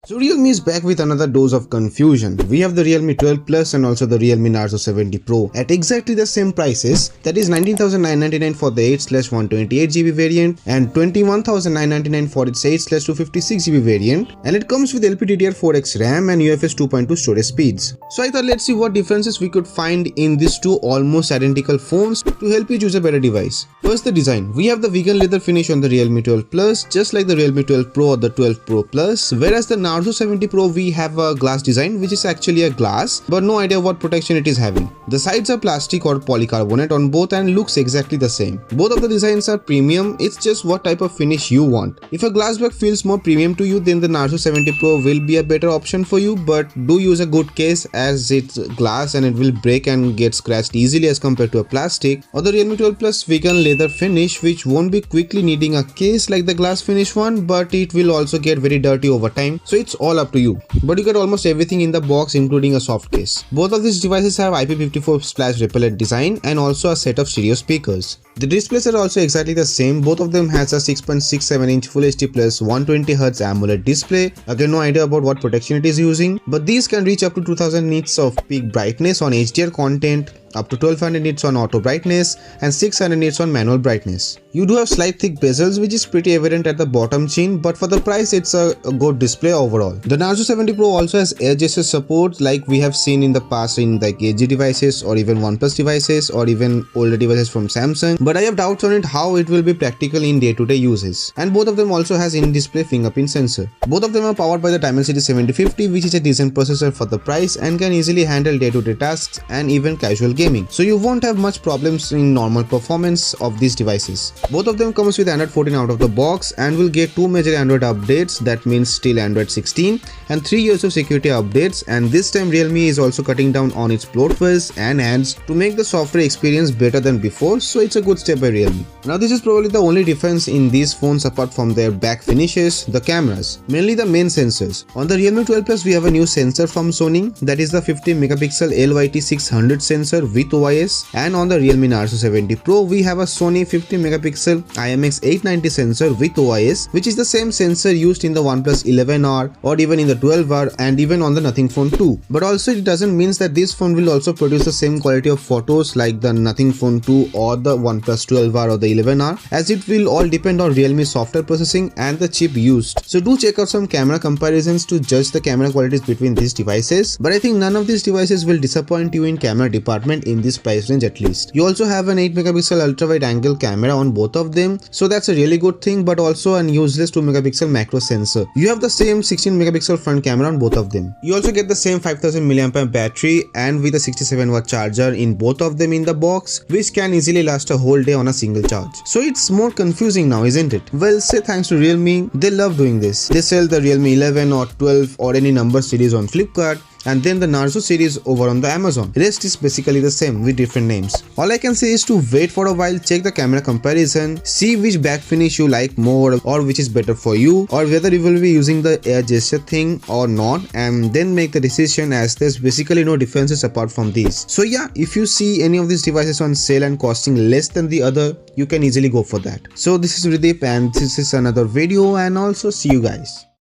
So Realme is back with another dose of confusion. We have the Realme 12 Plus and also the Realme Narzo 70 Pro at exactly the same prices, that is 19,999 for the 8/128GB variant and 21,999 for its 8/256GB variant, and it comes with LPDDR4X RAM and UFS 2.2 storage speeds. So I thought let's see what differences we could find in these two almost identical phones to help you choose a better device. First, the design. We have the vegan leather finish on the Realme 12 Plus, just like the Realme 12 Pro or the 12 Pro Plus, whereas the Narzo 70 Pro we have a glass design which is actually a glass, but no idea what protection it is having. The sides are plastic or polycarbonate on both and looks exactly the same. Both of the designs are premium, it's just what type of finish you want. If a glass back feels more premium to you, then the Narzo 70 Pro will be a better option for you, but do use a good case as it's glass and it will break and get scratched easily as compared to a plastic, or the Realme 12 Plus vegan leather finish which won't be quickly needing a case like the glass finish one, but it will also get very dirty over time, so it's all up to you. But you get almost everything in the box including a soft case. Both of these devices have IP54 splash repellent design and also a set of stereo speakers. The displays are also exactly the same. Both of them has a 6.67-inch Full HD plus 120Hz AMOLED display. Again, no idea about what protection it is using, but these can reach up to 2000 nits of peak brightness on HDR content, up to 1200 nits on auto brightness and 600 nits on manual brightness. You do have slight thick bezels which is pretty evident at the bottom chin, but for the price it's a good display overall. The Narzo 70 Pro also has air gesture support like we have seen in the past in like LG devices or even OnePlus devices or even older devices from Samsung, but I have doubts on it how it will be practical in day-to-day uses. And both of them also has in-display fingerprint sensor. Both of them are powered by the Dimensity 7050, which is a decent processor for the price and can easily handle day-to-day tasks and even casual gaming. So you won't have much problems in normal performance of these devices. Both of them comes with Android 14 out of the box and will get 2 major Android updates, that means still Android 16 and 3 years of security updates, and this time Realme is also cutting down on its bloatwares and ads to make the software experience better than before, so it's a good step by Realme. Now this is probably the only difference in these phones apart from their back finishes, the cameras, mainly the main sensors. On the Realme 12 Plus we have a new sensor from Sony, that is the 50 megapixel LYT600 sensor with OIS, and on the Realme Narzo 70 Pro we have a Sony 50 megapixel IMX890 sensor with OIS, which is the same sensor used in the OnePlus 11R or even in the 12R and even on the Nothing Phone 2. But also it doesn't mean that this phone will also produce the same quality of photos like the Nothing Phone 2 or the OnePlus 12R or the 11R, as it will all depend on Realme software processing and the chip used. So do check out some camera comparisons to judge the camera qualities between these devices, but I think none of these devices will disappoint you in camera department in this price range at least. You also have an 8 megapixel ultra wide angle camera on both of them, so that's a really good thing, but also an useless 2 megapixel macro sensor. You have the same 16 megapixel front camera on both of them. You also get the same 5000 mAh battery and with a 67 watt charger in both of them in the box, which can easily last a whole day on a single charge. So it's more confusing now, isn't it? Well, say thanks to Realme, they love doing this. They sell the Realme 11 or 12 or any number series on Flipkart, and then the Narzo series over on the Amazon. Rest is basically the same with different names. All I can say is to wait for a while, check the camera comparison, see which back finish you like more or which is better for you, or whether you will be using the air gesture thing or not, and then make the decision, as there's basically no differences apart from these. So yeah, if you see any of these devices on sale and costing less than the other, you can easily go for that. So this is Ridip and this is another video, and also see you guys.